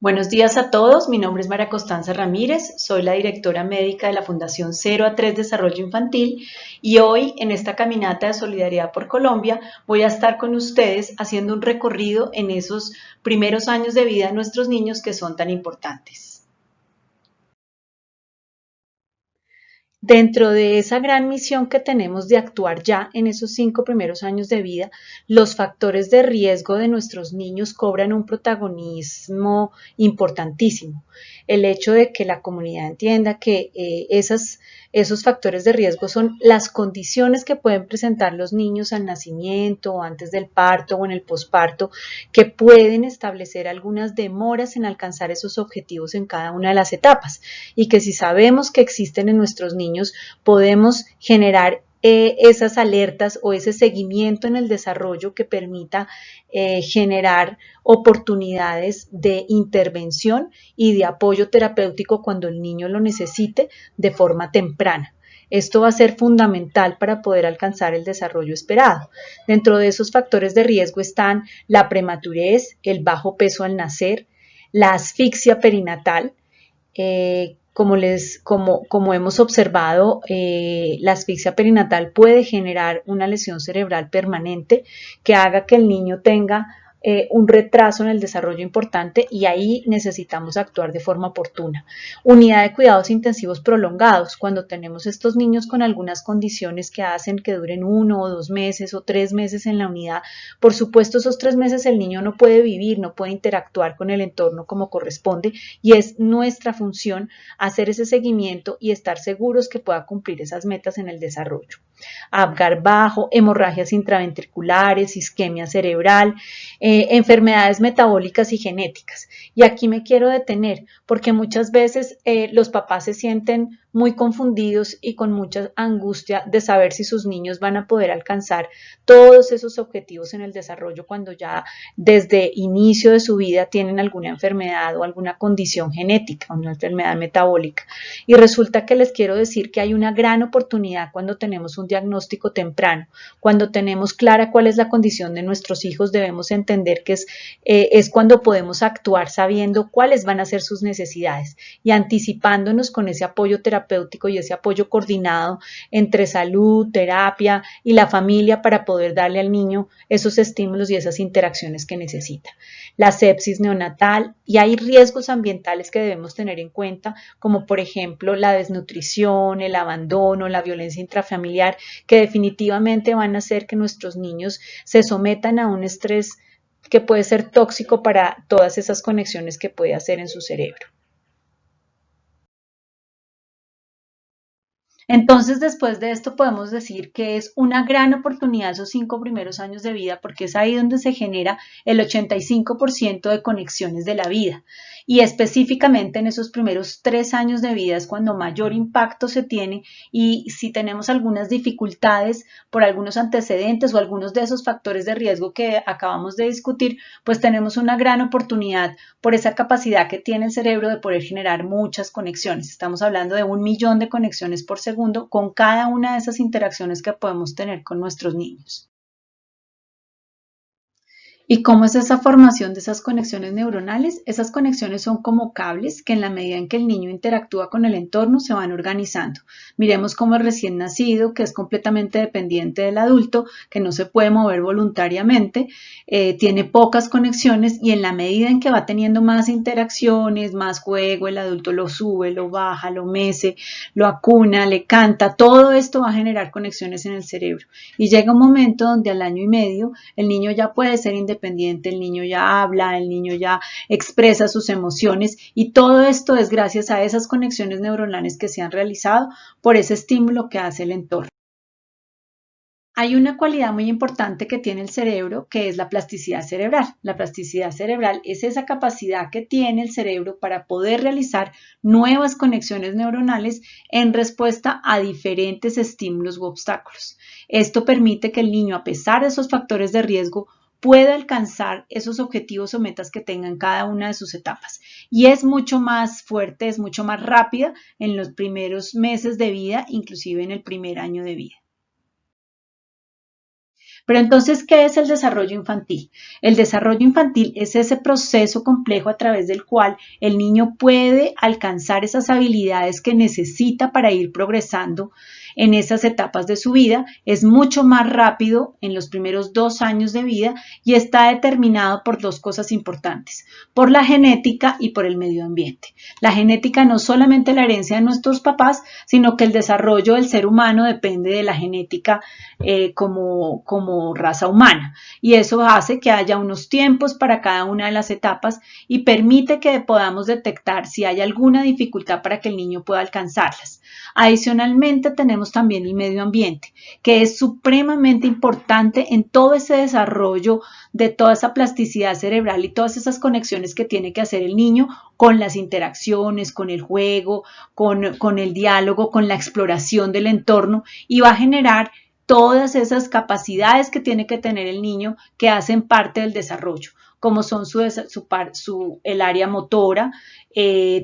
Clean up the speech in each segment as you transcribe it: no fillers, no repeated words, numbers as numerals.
Buenos días a todos, mi nombre es María Constanza Ramírez, soy la directora médica de la Fundación 0 a 3 Desarrollo Infantil y hoy en esta caminata de solidaridad por Colombia voy a estar con ustedes haciendo un recorrido en esos primeros años de vida de nuestros niños que son tan importantes. Dentro de esa gran misión que tenemos de actuar ya en esos 5 primeros años de vida, los factores de riesgo de nuestros niños cobran un protagonismo importantísimo. El hecho de que la comunidad entienda que esos factores de riesgo son las condiciones que pueden presentar los niños al nacimiento o antes del parto o en el posparto, que pueden establecer algunas demoras en alcanzar esos objetivos en cada una de las etapas y que si sabemos que existen en nuestros niños, podemos generar esas alertas o ese seguimiento en el desarrollo que permita generar oportunidades de intervención y de apoyo terapéutico cuando el niño lo necesite de forma temprana. Esto va a ser fundamental para poder alcanzar el desarrollo esperado. Dentro de esos factores de riesgo están la prematurez, el bajo peso al nacer, la asfixia perinatal, como hemos observado, la asfixia perinatal puede generar una lesión cerebral permanente que haga que el niño tenga un retraso en el desarrollo importante y ahí necesitamos actuar de forma oportuna. Unidad de cuidados intensivos prolongados, cuando tenemos estos niños con algunas condiciones que hacen que duren 1 o 2 meses o 3 meses en la unidad, por supuesto esos 3 meses el niño no puede vivir, no puede interactuar con el entorno como corresponde y es nuestra función hacer ese seguimiento y estar seguros que pueda cumplir esas metas en el desarrollo. Apgar bajo, hemorragias intraventriculares, isquemia cerebral, enfermedades metabólicas y genéticas. Y aquí me quiero detener porque muchas veces los papás se sienten muy confundidos y con mucha angustia de saber si sus niños van a poder alcanzar todos esos objetivos en el desarrollo cuando ya desde inicio de su vida tienen alguna enfermedad o alguna condición genética, una enfermedad metabólica. Y resulta que les quiero decir que hay una gran oportunidad cuando tenemos un diagnóstico temprano, cuando tenemos clara cuál es la condición de nuestros hijos, debemos entender que es cuando podemos actuar sabiendo cuáles van a ser sus necesidades y anticipándonos con ese apoyo terapéutico y ese apoyo coordinado entre salud, terapia y la familia para poder darle al niño esos estímulos y esas interacciones que necesita. La sepsis neonatal y hay riesgos ambientales que debemos tener en cuenta, como por ejemplo la desnutrición, el abandono, la violencia intrafamiliar, que definitivamente van a hacer que nuestros niños se sometan a un estrés que puede ser tóxico para todas esas conexiones que puede hacer en su cerebro. Entonces, después de esto, podemos decir que es una gran oportunidad esos 5 primeros años de vida, porque es ahí donde se genera el 85% de conexiones de la vida. Y específicamente en esos primeros 3 años de vida es cuando mayor impacto se tiene y si tenemos algunas dificultades por algunos antecedentes o algunos de esos factores de riesgo que acabamos de discutir, pues tenemos una gran oportunidad por esa capacidad que tiene el cerebro de poder generar muchas conexiones. Estamos hablando de 1 millón de conexiones por segundo con cada una de esas interacciones que podemos tener con nuestros niños. ¿Y cómo es esa formación de esas conexiones neuronales? Esas conexiones son como cables que en la medida en que el niño interactúa con el entorno se van organizando. Miremos cómo el recién nacido, que es completamente dependiente del adulto, que no se puede mover voluntariamente, tiene pocas conexiones y en la medida en que va teniendo más interacciones, más juego, el adulto lo sube, lo baja, lo mece, lo acuna, le canta, todo esto va a generar conexiones en el cerebro. Y llega un momento donde al año y medio el niño ya puede ser independiente, el niño ya habla, el niño ya expresa sus emociones y todo esto es gracias a esas conexiones neuronales que se han realizado por ese estímulo que hace el entorno. Hay una cualidad muy importante que tiene el cerebro, que es la plasticidad cerebral. La plasticidad cerebral es esa capacidad que tiene el cerebro para poder realizar nuevas conexiones neuronales en respuesta a diferentes estímulos u obstáculos. Esto permite que el niño, a pesar de esos factores de riesgo, pueda alcanzar esos objetivos o metas que tenga en cada una de sus etapas. Y es mucho más fuerte, es mucho más rápida en los primeros meses de vida, inclusive en el primer año de vida. Pero entonces, ¿qué es el desarrollo infantil? El desarrollo infantil es ese proceso complejo a través del cual el niño puede alcanzar esas habilidades que necesita para ir progresando en esas etapas de su vida. Es mucho más rápido en los primeros 2 años de vida y está determinado por dos cosas importantes, por la genética y por el medio ambiente. La genética no solamente la herencia de nuestros papás, sino que el desarrollo del ser humano depende de la genética como raza humana, y eso hace que haya unos tiempos para cada una de las etapas y permite que podamos detectar si hay alguna dificultad para que el niño pueda alcanzarlas. Adicionalmente, tenemos también el medio ambiente, que es supremamente importante en todo ese desarrollo de toda esa plasticidad cerebral y todas esas conexiones que tiene que hacer el niño con las interacciones, con el juego, con el diálogo, con la exploración del entorno, y va a generar todas esas capacidades que tiene que tener el niño que hacen parte del desarrollo, como son el área motora,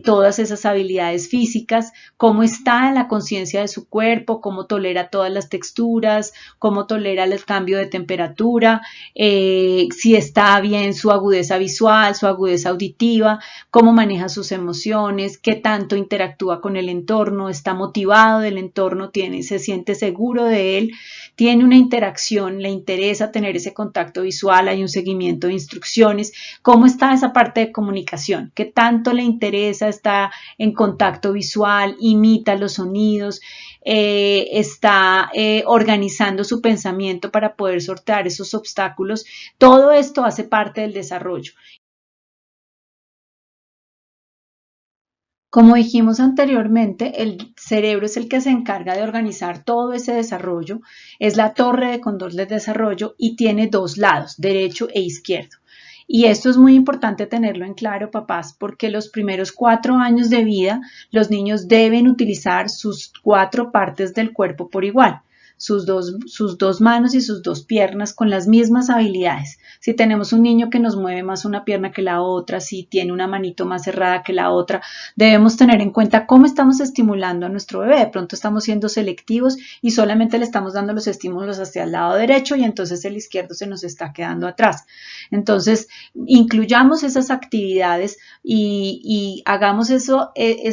todas esas habilidades físicas, cómo está en la conciencia de su cuerpo, cómo tolera todas las texturas, cómo tolera el cambio de temperatura, si está bien su agudeza visual, su agudeza auditiva, cómo maneja sus emociones, qué tanto interactúa con el entorno, está motivado del entorno, se siente seguro de él, tiene una interacción, le interesa tener ese contacto visual, hay un seguimiento de instrucciones, cómo está esa parte de comunicación, qué tanto le interesa, está en contacto visual, imita los sonidos, está organizando su pensamiento para poder sortear esos obstáculos. Todo esto hace parte del desarrollo. Como dijimos anteriormente, el cerebro es el que se encarga de organizar todo ese desarrollo, es la torre de control del desarrollo y tiene dos lados, derecho e izquierdo. Y esto es muy importante tenerlo en claro, papás, porque los primeros 4 años de vida los niños deben utilizar sus 4 partes del cuerpo por igual. Sus dos manos y sus 2 piernas con las mismas habilidades. Si tenemos un niño que nos mueve más una pierna que la otra, si tiene una manito más cerrada que la otra, debemos tener en cuenta cómo estamos estimulando a nuestro bebé. De pronto estamos siendo selectivos y solamente le estamos dando los estímulos hacia el lado derecho y entonces el izquierdo se nos está quedando atrás. Entonces, incluyamos esas actividades y hagamos esa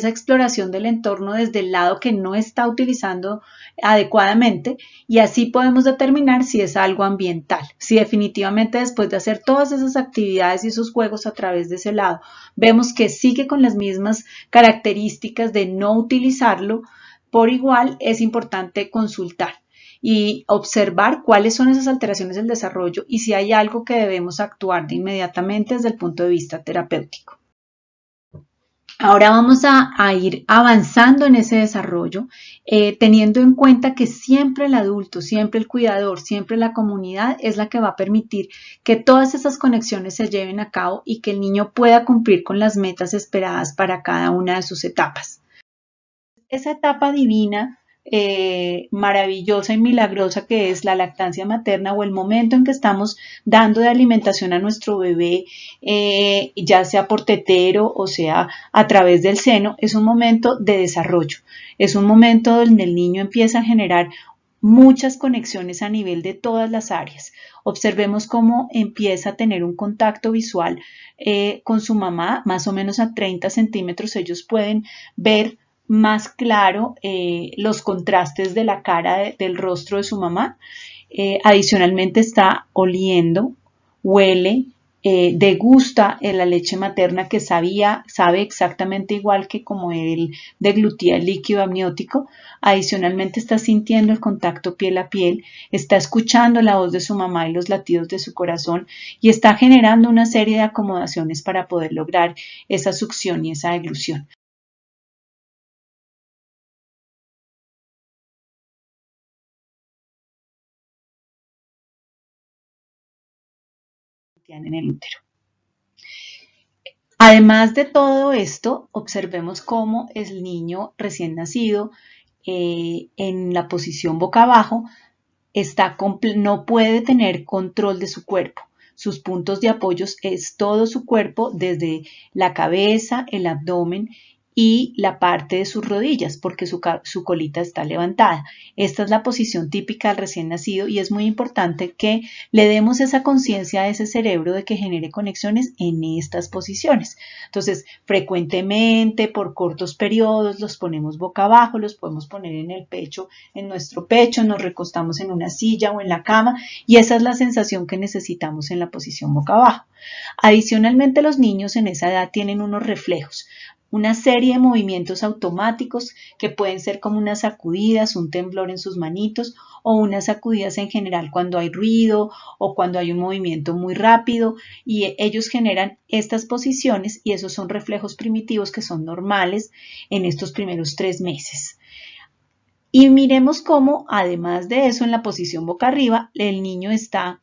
exploración del entorno desde el lado que no está utilizando adecuadamente, y así podemos determinar si es algo ambiental, si definitivamente después de hacer todas esas actividades y esos juegos a través de ese lado vemos que sigue con las mismas características de no utilizarlo por igual, es importante consultar y observar cuáles son esas alteraciones del desarrollo y si hay algo que debemos actuar de inmediatamente desde el punto de vista terapéutico. Ahora vamos a ir avanzando en ese desarrollo, teniendo en cuenta que siempre el adulto, siempre el cuidador, siempre la comunidad es la que va a permitir que todas esas conexiones se lleven a cabo y que el niño pueda cumplir con las metas esperadas para cada una de sus etapas. Esa etapa divina, maravillosa y milagrosa que es la lactancia materna, o el momento en que estamos dando de alimentación a nuestro bebé, ya sea por tetero o sea a través del seno, es un momento de desarrollo, es un momento donde el niño empieza a generar muchas conexiones a nivel de todas las áreas. Observemos cómo empieza a tener un contacto visual con su mamá, más o menos a 30 centímetros. Ellos pueden ver más claro los contrastes de la cara del rostro de su mamá. Adicionalmente está oliendo, huele, degusta la leche materna que sabe exactamente igual que como él deglutía el líquido amniótico. Adicionalmente está sintiendo el contacto piel a piel, está escuchando la voz de su mamá y los latidos de su corazón y está generando una serie de acomodaciones para poder lograr esa succión y esa deglución. En el útero. Además de todo esto, observemos cómo el niño recién nacido en la posición boca abajo no puede tener control de su cuerpo. Sus puntos de apoyo es todo su cuerpo, desde la cabeza, el abdomen y la parte de sus rodillas porque su colita está levantada. Esta es la posición típica del recién nacido y es muy importante que le demos esa conciencia a ese cerebro de que genere conexiones en estas posiciones. Entonces, frecuentemente, por cortos periodos, los ponemos boca abajo, los podemos poner en el pecho, en nuestro pecho, nos recostamos en una silla o en la cama y esa es la sensación que necesitamos en la posición boca abajo. Adicionalmente, los niños en esa edad tienen unos reflejos, una serie de movimientos automáticos que pueden ser como unas sacudidas, un temblor en sus manitos o unas sacudidas en general cuando hay ruido o cuando hay un movimiento muy rápido y ellos generan estas posiciones y esos son reflejos primitivos que son normales en estos primeros 3 meses. Y miremos cómo además de eso en la posición boca arriba el niño está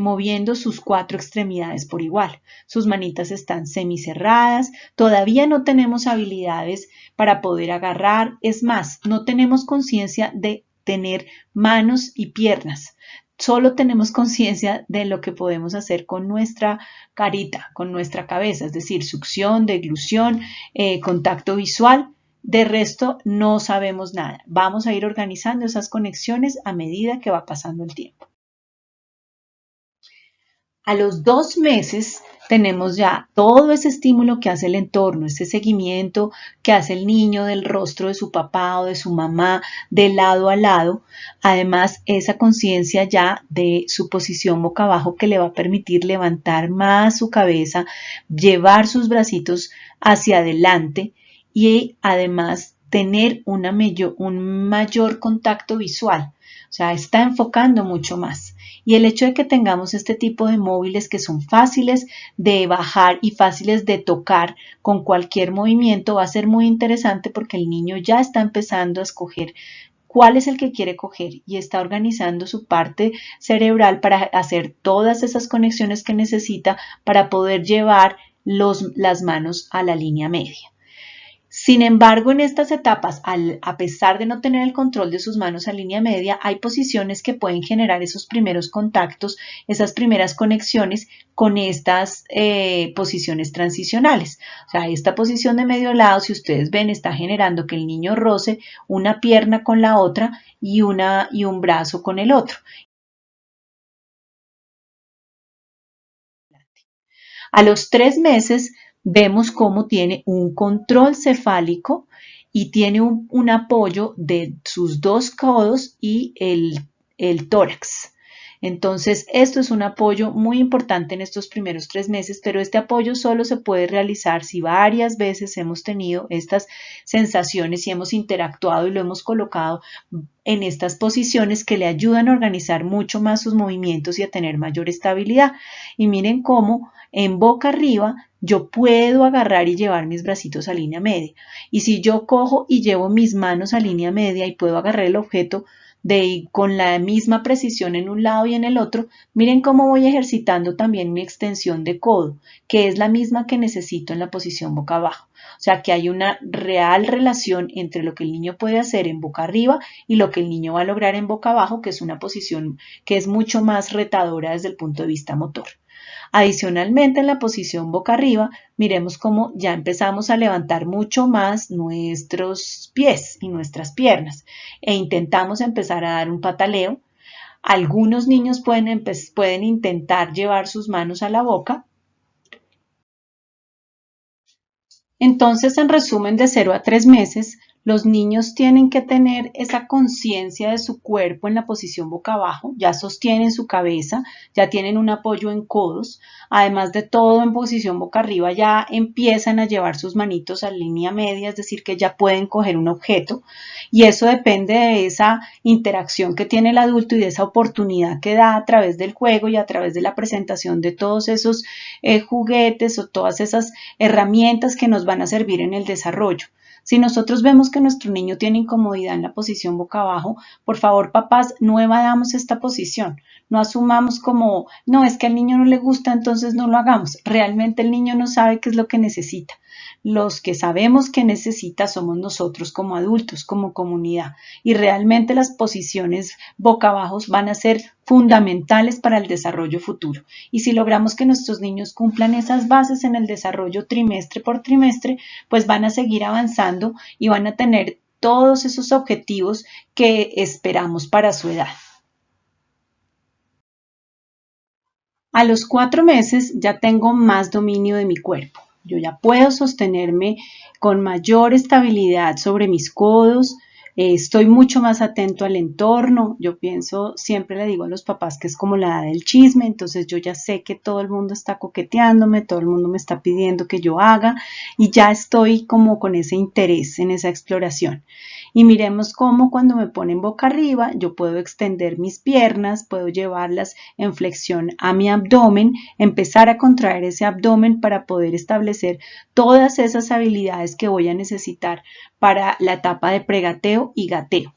moviendo sus 4 extremidades por igual. Sus manitas están semicerradas, todavía no tenemos habilidades para poder agarrar, es más, no tenemos conciencia de tener manos y piernas. Solo tenemos conciencia de lo que podemos hacer con nuestra carita, con nuestra cabeza, es decir, succión, deglución, contacto visual. De resto, no sabemos nada. Vamos a ir organizando esas conexiones a medida que va pasando el tiempo. A los 2 meses tenemos ya todo ese estímulo que hace el entorno, ese seguimiento que hace el niño del rostro de su papá o de su mamá de lado a lado. Además, esa conciencia ya de su posición boca abajo que le va a permitir levantar más su cabeza, llevar sus bracitos hacia adelante y además tener un mayor contacto visual. O sea, está enfocando mucho más. Y el hecho de que tengamos este tipo de móviles que son fáciles de bajar y fáciles de tocar con cualquier movimiento va a ser muy interesante porque el niño ya está empezando a escoger cuál es el que quiere coger y está organizando su parte cerebral para hacer todas esas conexiones que necesita para poder llevar las manos a la línea media. Sin embargo, en estas etapas, a pesar de no tener el control de sus manos a línea media, hay posiciones que pueden generar esos primeros contactos, esas primeras conexiones con estas posiciones transicionales. O sea, esta posición de medio lado, si ustedes ven, está generando que el niño roce una pierna con la otra y un brazo con el otro. A los 3 meses vemos cómo tiene un control cefálico y tiene un apoyo de sus 2 codos y el tórax. Entonces, esto es un apoyo muy importante en estos primeros 3 meses, pero este apoyo solo se puede realizar si varias veces hemos tenido estas sensaciones y hemos interactuado y lo hemos colocado en estas posiciones que le ayudan a organizar mucho más sus movimientos y a tener mayor estabilidad. Y miren cómo en boca arriba yo puedo agarrar y llevar mis bracitos a línea media. Y si yo cojo y llevo mis manos a línea media y puedo agarrar el objeto con la misma precisión en un lado y en el otro, miren cómo voy ejercitando también mi extensión de codo, que es la misma que necesito en la posición boca abajo. O sea que hay una real relación entre lo que el niño puede hacer en boca arriba y lo que el niño va a lograr en boca abajo, que es una posición que es mucho más retadora desde el punto de vista motor. Adicionalmente, en la posición boca arriba, miremos cómo ya empezamos a levantar mucho más nuestros pies y nuestras piernas e intentamos empezar a dar un pataleo. Algunos niños pueden intentar llevar sus manos a la boca. Entonces, en resumen, de 0 a 3 meses, los niños tienen que tener esa conciencia de su cuerpo en la posición boca abajo, ya sostienen su cabeza, ya tienen un apoyo en codos, además de todo en posición boca arriba ya empiezan a llevar sus manitos a línea media, es decir, que ya pueden coger un objeto y eso depende de esa interacción que tiene el adulto y de esa oportunidad que da a través del juego y a través de la presentación de todos esos juguetes o todas esas herramientas que nos van a servir en el desarrollo. Si nosotros vemos que nuestro niño tiene incomodidad en la posición boca abajo, por favor, papás, no evadamos esta posición. No asumamos como, no, es que al niño no le gusta, entonces no lo hagamos. Realmente el niño no sabe qué es lo que necesita. Los que sabemos que necesita somos nosotros como adultos, como comunidad. Y realmente las posiciones boca abajo van a ser fundamentales para el desarrollo futuro. Y si logramos que nuestros niños cumplan esas bases en el desarrollo trimestre por trimestre, pues van a seguir avanzando y van a tener todos esos objetivos que esperamos para su edad. A los 4 meses ya tengo más dominio de mi cuerpo. Yo ya puedo sostenerme con mayor estabilidad sobre mis codos, estoy mucho más atento al entorno. Yo pienso, siempre le digo a los papás que es como la edad del chisme, entonces yo ya sé que todo el mundo está coqueteándome, todo el mundo me está pidiendo que yo haga y ya estoy como con ese interés en esa exploración. Y miremos cómo cuando me ponen boca arriba yo puedo extender mis piernas, puedo llevarlas en flexión a mi abdomen, empezar a contraer ese abdomen para poder establecer todas esas habilidades que voy a necesitar para la etapa de pregateo y gateo.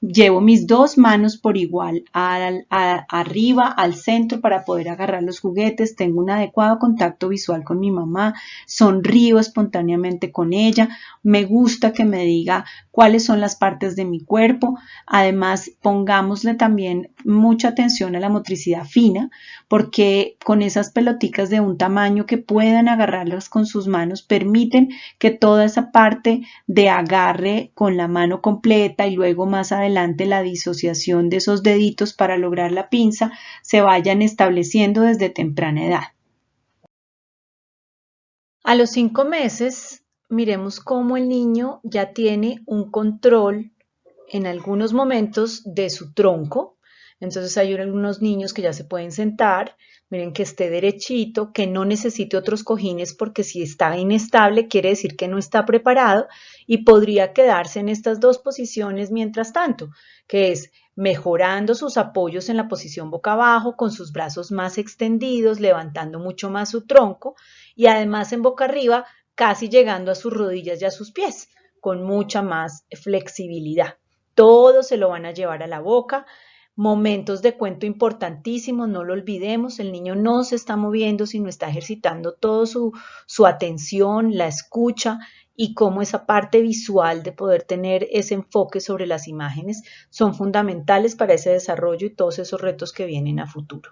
Llevo mis dos manos por igual arriba, al centro para poder agarrar los juguetes, tengo un adecuado contacto visual con mi mamá, sonrío espontáneamente con ella, me gusta que me diga cuáles son las partes de mi cuerpo. Además, pongámosle también mucha atención a la motricidad fina, porque con esas peloticas de un tamaño que puedan agarrarlas con sus manos permiten que toda esa parte de agarre con la mano completa y luego más adelante la disociación de esos deditos para lograr la pinza se vayan estableciendo desde temprana edad. A los 5 meses, miremos cómo el niño ya tiene un control en algunos momentos de su tronco. Entonces hay algunos niños que ya se pueden sentar, miren que esté derechito, que no necesite otros cojines porque si está inestable quiere decir que no está preparado y podría quedarse en estas dos posiciones mientras tanto, que es mejorando sus apoyos en la posición boca abajo, con sus brazos más extendidos, levantando mucho más su tronco y además en boca arriba, casi llegando a sus rodillas y a sus pies, con mucha más flexibilidad. Todo se lo van a llevar a la boca. Momentos de cuento importantísimos, no lo olvidemos, el niño no se está moviendo, sino está ejercitando toda su atención, la escucha y cómo esa parte visual de poder tener ese enfoque sobre las imágenes son fundamentales para ese desarrollo y todos esos retos que vienen a futuro.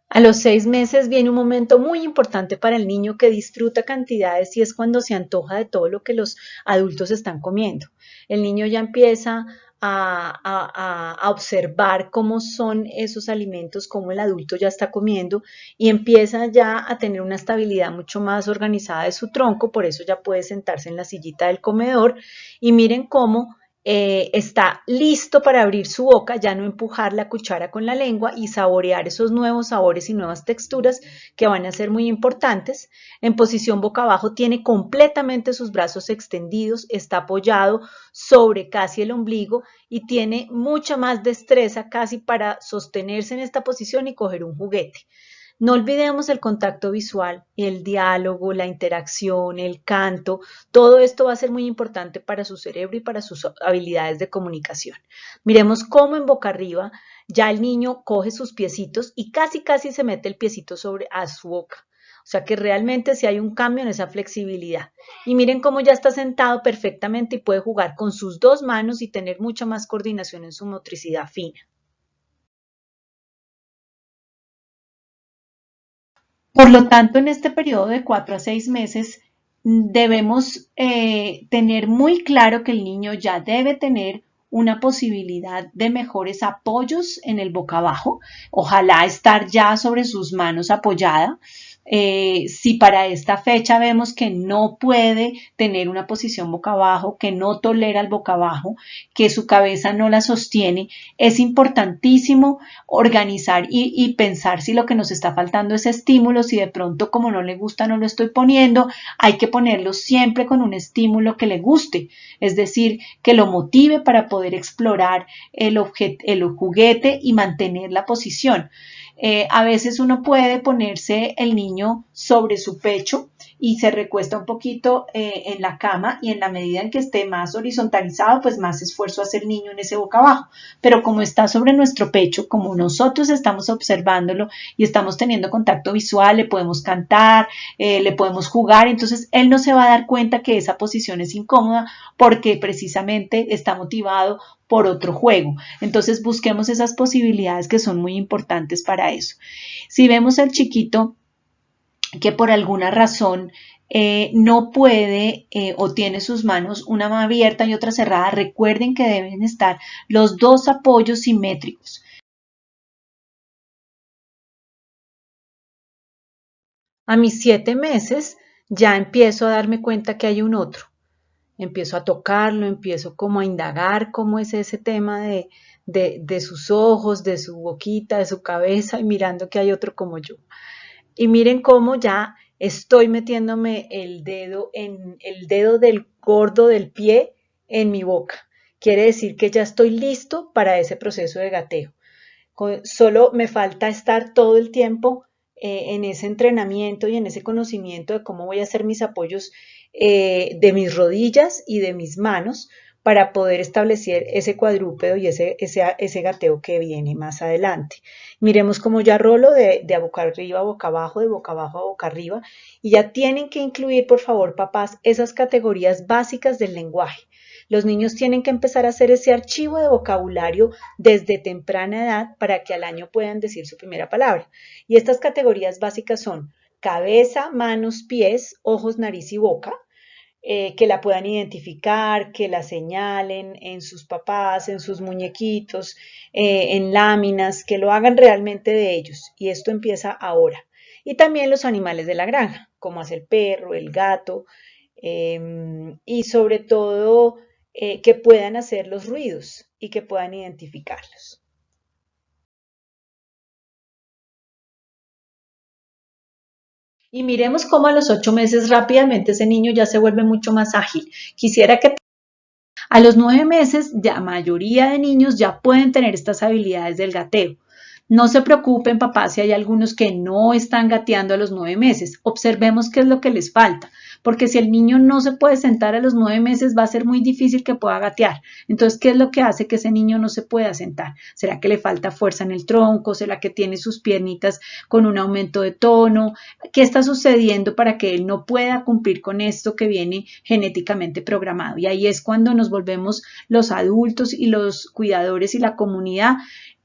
A los 6 meses viene un momento muy importante para el niño que disfruta cantidades y es cuando se antoja de todo lo que los adultos están comiendo. El niño ya empieza a observar cómo son esos alimentos, cómo el adulto ya está comiendo y empieza ya a tener una estabilidad mucho más organizada de su tronco, por eso ya puede sentarse en la sillita del comedor y miren cómo está listo para abrir su boca, ya no empujar la cuchara con la lengua y saborear esos nuevos sabores y nuevas texturas que van a ser muy importantes. En posición boca abajo tiene completamente sus brazos extendidos, está apoyado sobre casi el ombligo y tiene mucha más destreza casi para sostenerse en esta posición y coger un juguete. No olvidemos el contacto visual, el diálogo, la interacción, el canto, todo esto va a ser muy importante para su cerebro y para sus habilidades de comunicación. Miremos cómo en boca arriba ya el niño coge sus piecitos y casi se mete el piecito sobre a su boca. O sea que realmente sí hay un cambio en esa flexibilidad. Y miren cómo ya está sentado perfectamente y puede jugar con sus dos manos y tener mucha más coordinación en su motricidad fina. Por lo tanto, en este periodo de 4 a 6 meses debemos tener muy claro que el niño ya debe tener una posibilidad de mejores apoyos en el boca abajo, ojalá estar ya sobre sus manos apoyada. Si para esta fecha vemos que no puede tener una posición boca abajo, que no tolera el boca abajo, que su cabeza no la sostiene, es importantísimo organizar y pensar si lo que nos está faltando es estímulo, si de pronto como no le gusta no lo estoy poniendo, hay que ponerlo siempre con un estímulo que le guste, es decir, que lo motive para poder explorar el juguete y mantener la posición. A veces uno puede ponerse el niño sobre su pecho y se recuesta un poquito en la cama, y en la medida en que esté más horizontalizado, pues más esfuerzo hace el niño en ese boca abajo. Pero como está sobre nuestro pecho, como nosotros estamos observándolo y estamos teniendo contacto visual, le podemos cantar, le podemos jugar, entonces él no se va a dar cuenta que esa posición es incómoda porque precisamente está motivado por otro juego. Entonces busquemos esas posibilidades que son muy importantes para eso. Si vemos al chiquito que por alguna razón no puede o tiene sus manos una mano abierta y otra cerrada, recuerden que deben estar los dos apoyos simétricos. A mis 7 meses ya empiezo a darme cuenta que hay un otro. Empiezo a tocarlo, empiezo como a indagar cómo es ese tema de sus ojos, de su boquita, de su cabeza, y mirando que hay otro como yo. Y miren cómo ya estoy metiéndome el dedo en el dedo del gordo del pie en mi boca. Quiere decir que ya estoy listo para ese proceso de gateo. Solo me falta estar todo el tiempo en ese entrenamiento y en ese conocimiento de cómo voy a hacer mis apoyos de mis rodillas y de mis manos para poder establecer ese cuadrúpedo y ese gateo que viene más adelante. Miremos cómo ya rolo de boca arriba a boca abajo, de boca abajo a boca arriba, y ya tienen que incluir, por favor, papás, esas categorías básicas del lenguaje. Los niños tienen que empezar a hacer ese archivo de vocabulario desde temprana edad para que al año puedan decir su primera palabra. Y estas categorías básicas son cabeza, manos, pies, ojos, nariz y boca, que la puedan identificar, que la señalen en sus papás, en sus muñequitos, en láminas, que lo hagan realmente de ellos. Y esto empieza ahora. Y también los animales de la granja, como hace el perro, el gato, y sobre todo que puedan hacer los ruidos y que puedan identificarlos. Y miremos cómo a los 8 meses rápidamente ese niño ya se vuelve mucho más ágil. Quisiera que a los 9 meses la mayoría de niños ya pueden tener estas habilidades del gateo. No se preocupen, papás, si hay algunos que no están gateando a los 9 meses. Observemos qué es lo que les falta, porque si el niño no se puede sentar a los 9 meses, va a ser muy difícil que pueda gatear. Entonces, ¿qué es lo que hace que ese niño no se pueda sentar? ¿Será que le falta fuerza en el tronco? ¿Será que tiene sus piernitas con un aumento de tono? ¿Qué está sucediendo para que él no pueda cumplir con esto que viene genéticamente programado? Y ahí es cuando nos volvemos los adultos y los cuidadores y la comunidad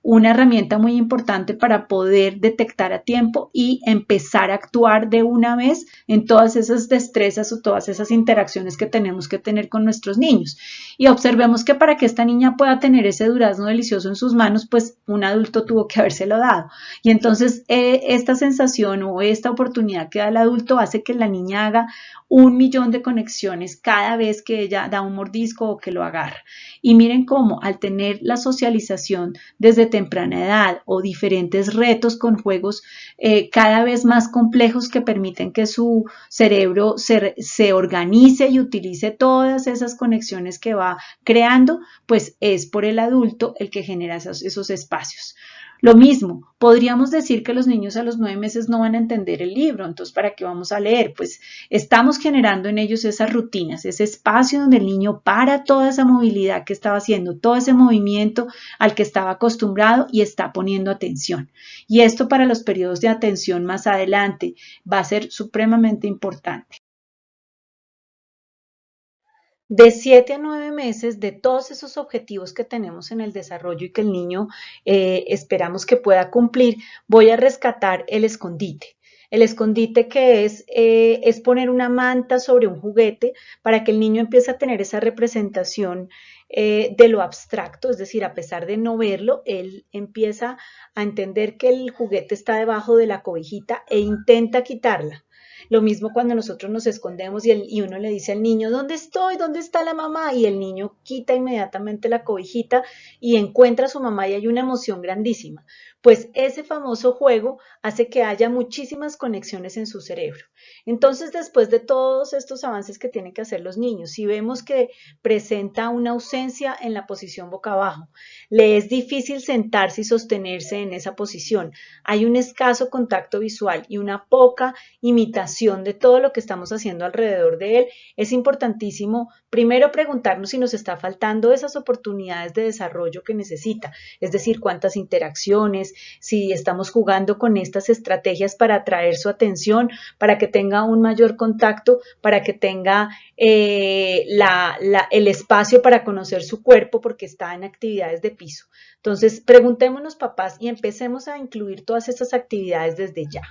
una herramienta muy importante para poder detectar a tiempo y empezar a actuar de una vez en todas esas destrezas o todas esas interacciones que tenemos que tener con nuestros niños. Y observemos que para que esta niña pueda tener ese durazno delicioso en sus manos, pues un adulto tuvo que habérselo dado. Y entonces esta sensación o esta oportunidad que da el adulto hace que la niña haga 1 millón de conexiones cada vez que ella da un mordisco o que lo agarra. Y miren cómo al tener la socialización desde temprana edad o diferentes retos con juegos cada vez más complejos que permiten que su cerebro se organice y utilice todas esas conexiones que va creando, pues es por el adulto el que genera esos espacios. Lo mismo, podríamos decir que los niños a los 9 meses no van a entender el libro, entonces ¿para qué vamos a leer? Pues estamos generando en ellos esas rutinas, ese espacio donde el niño para toda esa movilidad que estaba haciendo, todo ese movimiento al que estaba acostumbrado y está poniendo atención. Y esto para los periodos de atención más adelante va a ser supremamente importante. De 7 a 9 meses, de todos esos objetivos que tenemos en el desarrollo y que el niño esperamos que pueda cumplir, voy a rescatar el escondite. El escondite que es poner una manta sobre un juguete para que el niño empiece a tener esa representación de lo abstracto, es decir, a pesar de no verlo, él empieza a entender que el juguete está debajo de la cobijita e intenta quitarla. Lo mismo cuando nosotros nos escondemos y uno le dice al niño, ¿dónde estoy? ¿Dónde está la mamá? Y el niño quita inmediatamente la cobijita y encuentra a su mamá y hay una emoción grandísima. Pues ese famoso juego hace que haya muchísimas conexiones en su cerebro. Entonces, después de todos estos avances que tienen que hacer los niños, si vemos que presenta una ausencia en la posición boca abajo, le es difícil sentarse y sostenerse en esa posición, hay un escaso contacto visual y una poca imitación de todo lo que estamos haciendo alrededor de él, es importantísimo primero preguntarnos si nos está faltando esas oportunidades de desarrollo que necesita, es decir, cuántas interacciones, si estamos jugando con estas estrategias para atraer su atención, para que tenga un mayor contacto, para que tenga el espacio para conocer su cuerpo porque está en actividades de piso. Entonces, preguntémonos, papás, y empecemos a incluir todas estas actividades desde ya.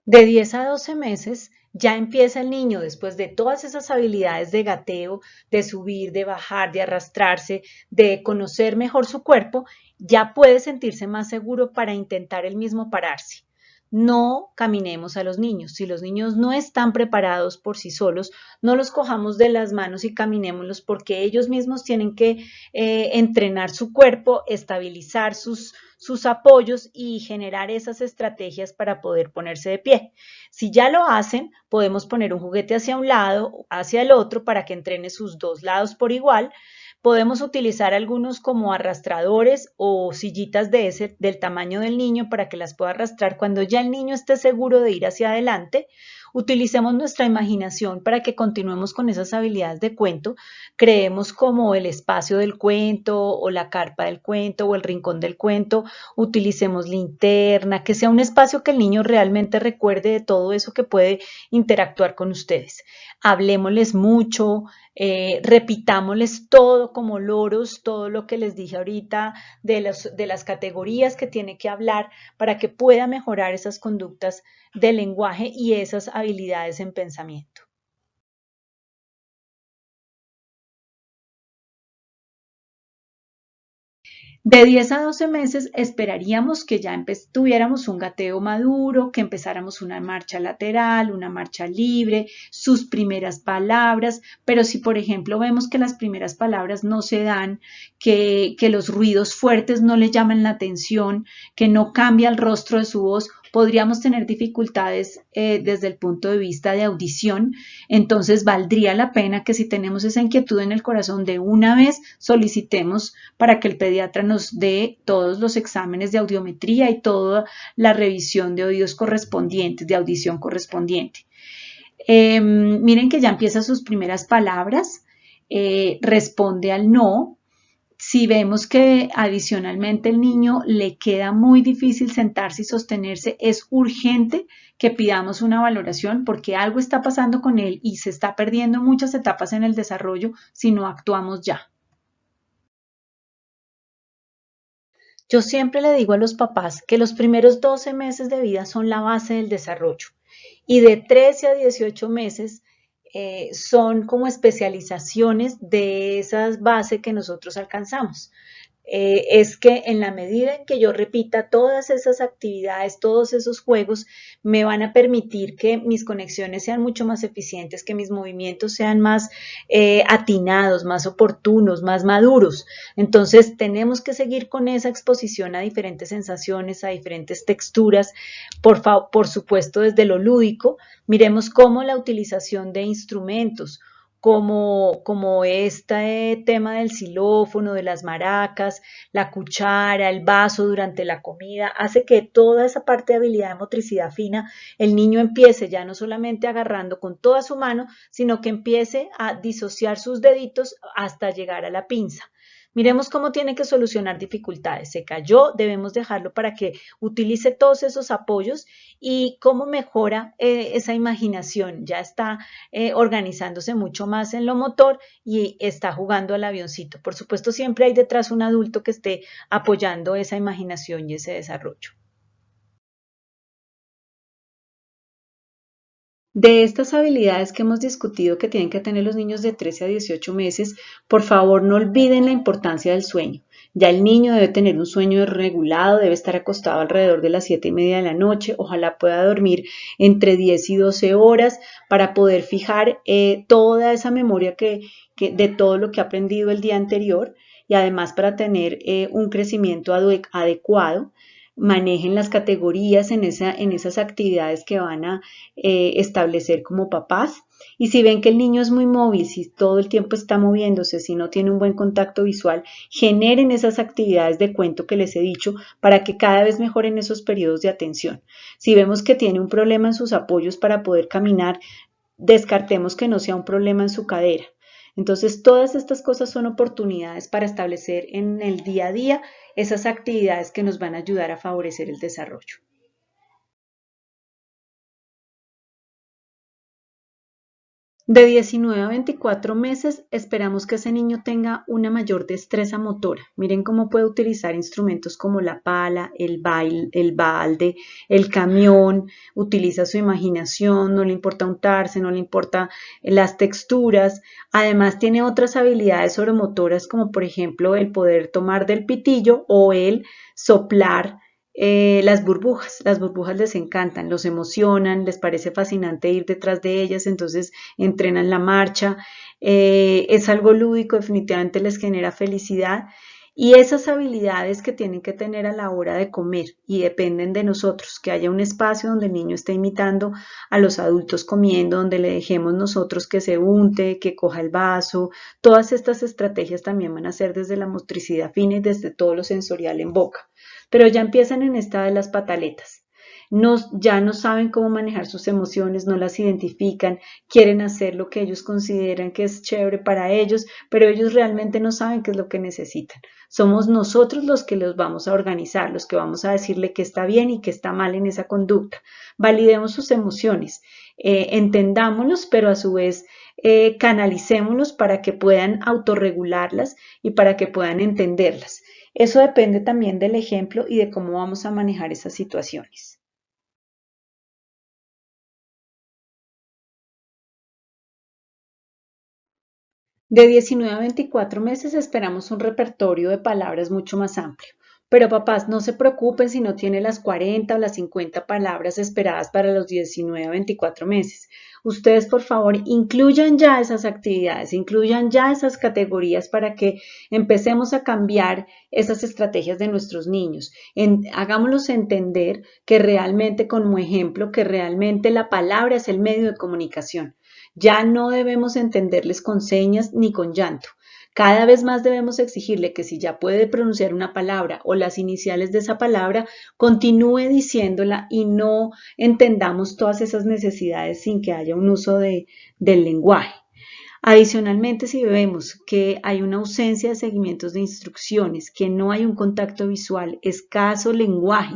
De 10 a 12 meses ya empieza el niño, después de todas esas habilidades de gateo, de subir, de bajar, de arrastrarse, de conocer mejor su cuerpo, ya puede sentirse más seguro para intentar él mismo pararse. No caminemos a los niños. Si los niños no están preparados por sí solos, no los cojamos de las manos y caminémoslos porque ellos mismos tienen que entrenar su cuerpo, estabilizar sus apoyos y generar esas estrategias para poder ponerse de pie. Si ya lo hacen, podemos poner un juguete hacia un lado, hacia el otro, para que entrene sus dos lados por igual. Podemos utilizar algunos como arrastradores o sillitas del tamaño del niño para que las pueda arrastrar cuando ya el niño esté seguro de ir hacia adelante. Utilicemos nuestra imaginación para que continuemos con esas habilidades de cuento. Creemos como el espacio del cuento o la carpa del cuento o el rincón del cuento. Utilicemos linterna, que sea un espacio que el niño realmente recuerde de todo eso que puede interactuar con ustedes. Hablemosles mucho, repitámosles todo como loros, todo lo que les dije ahorita de las categorías que tiene que hablar para que pueda mejorar esas conductas de lenguaje y esas habilidades en pensamiento. De 10 a 12 meses esperaríamos que ya tuviéramos un gateo maduro, que empezáramos una marcha lateral, una marcha libre, sus primeras palabras, pero si por ejemplo vemos que las primeras palabras no se dan, que los ruidos fuertes no le llaman la atención, que no cambia el rostro de su voz, podríamos tener dificultades desde el punto de vista de audición, entonces valdría la pena que si tenemos esa inquietud en el corazón de una vez solicitemos para que el pediatra nos dé todos los exámenes de audiometría y toda la revisión de oídos correspondientes, de audición correspondiente. Miren que ya empieza sus primeras palabras, responde al no. Si vemos que adicionalmente el niño le queda muy difícil sentarse y sostenerse, es urgente que pidamos una valoración porque algo está pasando con él y se está perdiendo muchas etapas en el desarrollo si no actuamos ya. Yo siempre le digo a los papás que los primeros 12 meses de vida son la base del desarrollo y de 13 a 18 meses son como especializaciones de esas bases que nosotros alcanzamos. Es que en la medida en que yo repita todas esas actividades, todos esos juegos, me van a permitir que mis conexiones sean mucho más eficientes, que mis movimientos sean más atinados, más oportunos, más maduros. Entonces tenemos que seguir con esa exposición a diferentes sensaciones, a diferentes texturas, por supuesto desde lo lúdico. Miremos cómo la utilización de instrumentos, como este tema del xilófono, de las maracas, la cuchara, el vaso durante la comida, hace que toda esa parte de habilidad de motricidad fina, el niño empiece ya no solamente agarrando con toda su mano, sino que empiece a disociar sus deditos hasta llegar a la pinza. Miremos cómo tiene que solucionar dificultades. Se cayó, debemos dejarlo para que utilice todos esos apoyos y cómo mejora esa imaginación. Ya está organizándose mucho más en lo motor y está jugando al avioncito. Por supuesto, siempre hay detrás un adulto que esté apoyando esa imaginación y ese desarrollo. De estas habilidades que hemos discutido que tienen que tener los niños de 13 a 18 meses, por favor no olviden la importancia del sueño. Ya el niño debe tener un sueño regulado, debe estar acostado alrededor de las 7:30 de la noche, ojalá pueda dormir entre 10 y 12 horas para poder fijar toda esa memoria de todo lo que ha aprendido el día anterior y además para tener un crecimiento adecuado. Manejen las categorías en esas actividades que van a establecer como papás. Y si ven que el niño es muy móvil, si todo el tiempo está moviéndose, si no tiene un buen contacto visual, generen esas actividades de cuento que les he dicho para que cada vez mejoren esos periodos de atención. Si vemos que tiene un problema en sus apoyos para poder caminar, descartemos que no sea un problema en su cadera. Entonces, todas estas cosas son oportunidades para establecer en el día a día esas actividades que nos van a ayudar a favorecer el desarrollo. De 19 a 24 meses esperamos que ese niño tenga una mayor destreza motora. Miren cómo puede utilizar instrumentos como la pala, el balde, el camión, utiliza su imaginación, no le importa untarse, no le importa las texturas. Además tiene otras habilidades sobremotoras como por ejemplo el poder tomar del pitillo o el soplar las burbujas les encantan, los emocionan, les parece fascinante ir detrás de ellas, entonces entrenan la marcha, es algo lúdico, definitivamente les genera felicidad y esas habilidades que tienen que tener a la hora de comer y dependen de nosotros, que haya un espacio donde el niño esté imitando a los adultos comiendo, donde le dejemos nosotros que se unte, que coja el vaso, todas estas estrategias también van a ser desde la motricidad fina y desde todo lo sensorial en boca. Pero ya empiezan en esta de las pataletas. Ya no saben cómo manejar sus emociones, no las identifican, quieren hacer lo que ellos consideran que es chévere para ellos, pero ellos realmente no saben qué es lo que necesitan. Somos nosotros los que los vamos a organizar, los que vamos a decirle que está bien y que está mal en esa conducta. Validemos sus emociones, entendámoslos, pero a su vez canalicémoslos para que puedan autorregularlas y para que puedan entenderlas. Eso depende también del ejemplo y de cómo vamos a manejar esas situaciones. De 19 a 24 meses esperamos un repertorio de palabras mucho más amplio. Pero papás, no se preocupen si no tiene las 40 o las 50 palabras esperadas para los 19 a 24 meses. Ustedes, por favor, incluyan ya esas actividades, incluyan ya esas categorías para que empecemos a cambiar esas estrategias de nuestros niños. Hagámoslos entender que realmente, como ejemplo, que realmente la palabra es el medio de comunicación. Ya no debemos entenderles con señas ni con llanto. Cada vez más debemos exigirle que si ya puede pronunciar una palabra o las iniciales de esa palabra, continúe diciéndola y no entendamos todas esas necesidades sin que haya un uso del lenguaje. Adicionalmente, si vemos que hay una ausencia de seguimientos de instrucciones, que no hay un contacto visual, escaso lenguaje,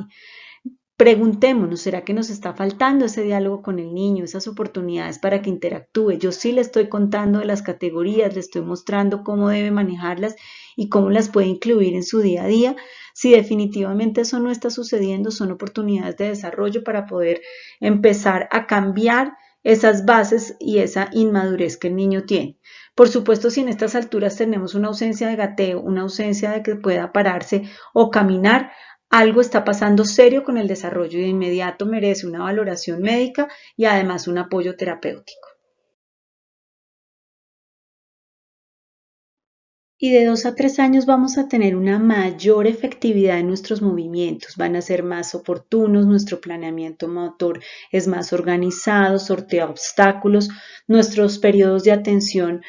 preguntémonos, ¿será que nos está faltando ese diálogo con el niño, esas oportunidades para que interactúe? Yo sí le estoy contando de las categorías, le estoy mostrando cómo debe manejarlas y cómo las puede incluir en su día a día. Si definitivamente eso no está sucediendo, son oportunidades de desarrollo para poder empezar a cambiar esas bases y esa inmadurez que el niño tiene. Por supuesto, si en estas alturas tenemos una ausencia de gateo, una ausencia de que pueda pararse o caminar, algo está pasando serio con el desarrollo y de inmediato merece una valoración médica y además un apoyo terapéutico. Y de 2 a 3 años vamos a tener una mayor efectividad en nuestros movimientos, van a ser más oportunos, nuestro planeamiento motor es más organizado, sortea obstáculos, nuestros periodos de atención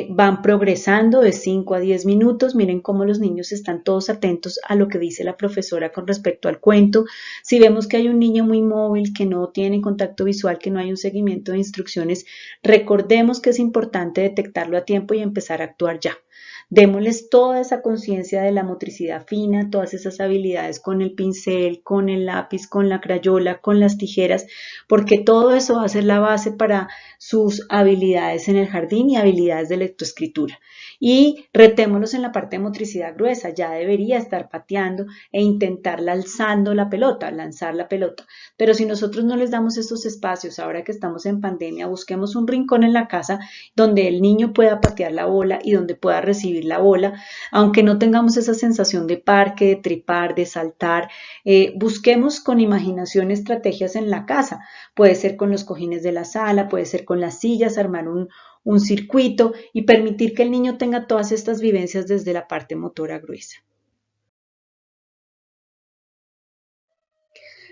van progresando de 5 a 10 minutos, miren cómo los niños están todos atentos a lo que dice la profesora con respecto al cuento. Si vemos que hay un niño muy móvil, que no tiene contacto visual, que no hay un seguimiento de instrucciones, recordemos que es importante detectarlo a tiempo y empezar a actuar ya. Démosles toda esa conciencia de la motricidad fina, todas esas habilidades con el pincel, con el lápiz, con la crayola, con las tijeras, porque todo eso va a ser la base para sus habilidades en el jardín y habilidades de lectoescritura. Y retémonos en la parte de motricidad gruesa, ya debería estar pateando e intentar lanzando la pelota, lanzar la pelota. Pero si nosotros no les damos estos espacios, ahora que estamos en pandemia, busquemos un rincón en la casa donde el niño pueda patear la bola y donde pueda recibir subir la bola, aunque no tengamos esa sensación de parque, de trepar, de saltar. Busquemos con imaginación estrategias en la casa. Puede ser con los cojines de la sala, puede ser con las sillas, armar un circuito y permitir que el niño tenga todas estas vivencias desde la parte motora gruesa.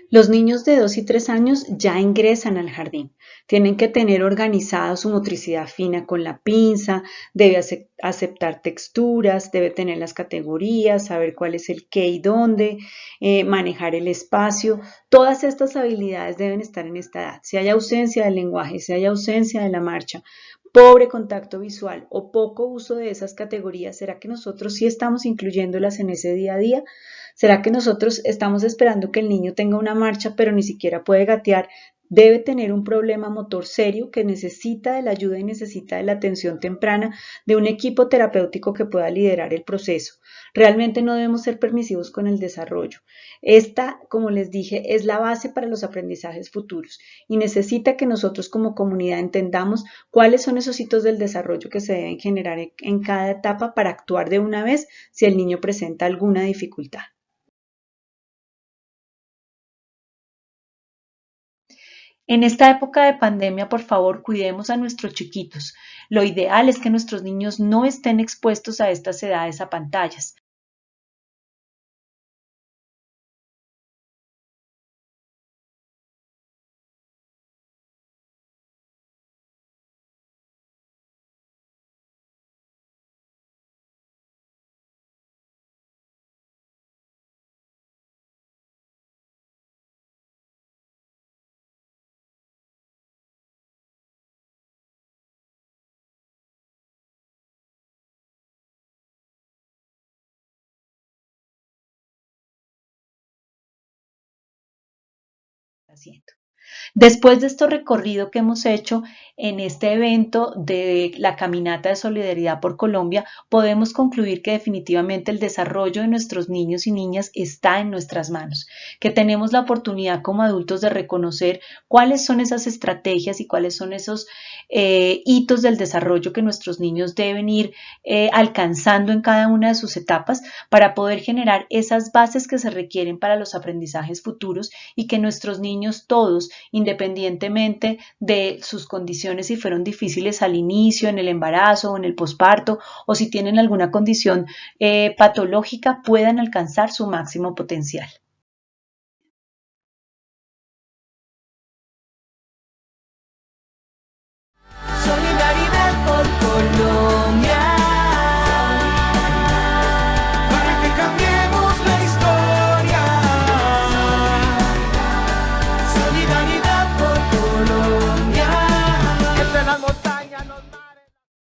Los niños de 2 y 3 años ya ingresan al jardín. Tienen que tener organizada su motricidad fina con la pinza, debe aceptar texturas, debe tener las categorías, saber cuál es el qué y dónde, manejar el espacio. Todas estas habilidades deben estar en esta edad. Si hay ausencia del lenguaje, si hay ausencia de la marcha, pobre contacto visual o poco uso de esas categorías, ¿será que nosotros sí estamos incluyéndolas en ese día a día? ¿Será que nosotros estamos esperando que el niño tenga una marcha pero ni siquiera puede gatear? Debe tener un problema motor serio que necesita de la ayuda y necesita de la atención temprana de un equipo terapéutico que pueda liderar el proceso. Realmente no debemos ser permisivos con el desarrollo. Esta, como les dije, es la base para los aprendizajes futuros y necesita que nosotros como comunidad entendamos cuáles son esos hitos del desarrollo que se deben generar en cada etapa para actuar de una vez si el niño presenta alguna dificultad. En esta época de pandemia, por favor, cuidemos a nuestros chiquitos. Lo ideal es que nuestros niños no estén expuestos a estas edades a pantallas. Haciendo. Después de este recorrido que hemos hecho en este evento de la Caminata de Solidaridad por Colombia, podemos concluir que definitivamente el desarrollo de nuestros niños y niñas está en nuestras manos, que tenemos la oportunidad como adultos de reconocer cuáles son esas estrategias y cuáles son esos hitos del desarrollo que nuestros niños deben ir alcanzando en cada una de sus etapas para poder generar esas bases que se requieren para los aprendizajes futuros y que nuestros niños todos, independientemente de sus condiciones, si fueron difíciles al inicio, en el embarazo o en el posparto, o si tienen alguna condición patológica, puedan alcanzar su máximo potencial.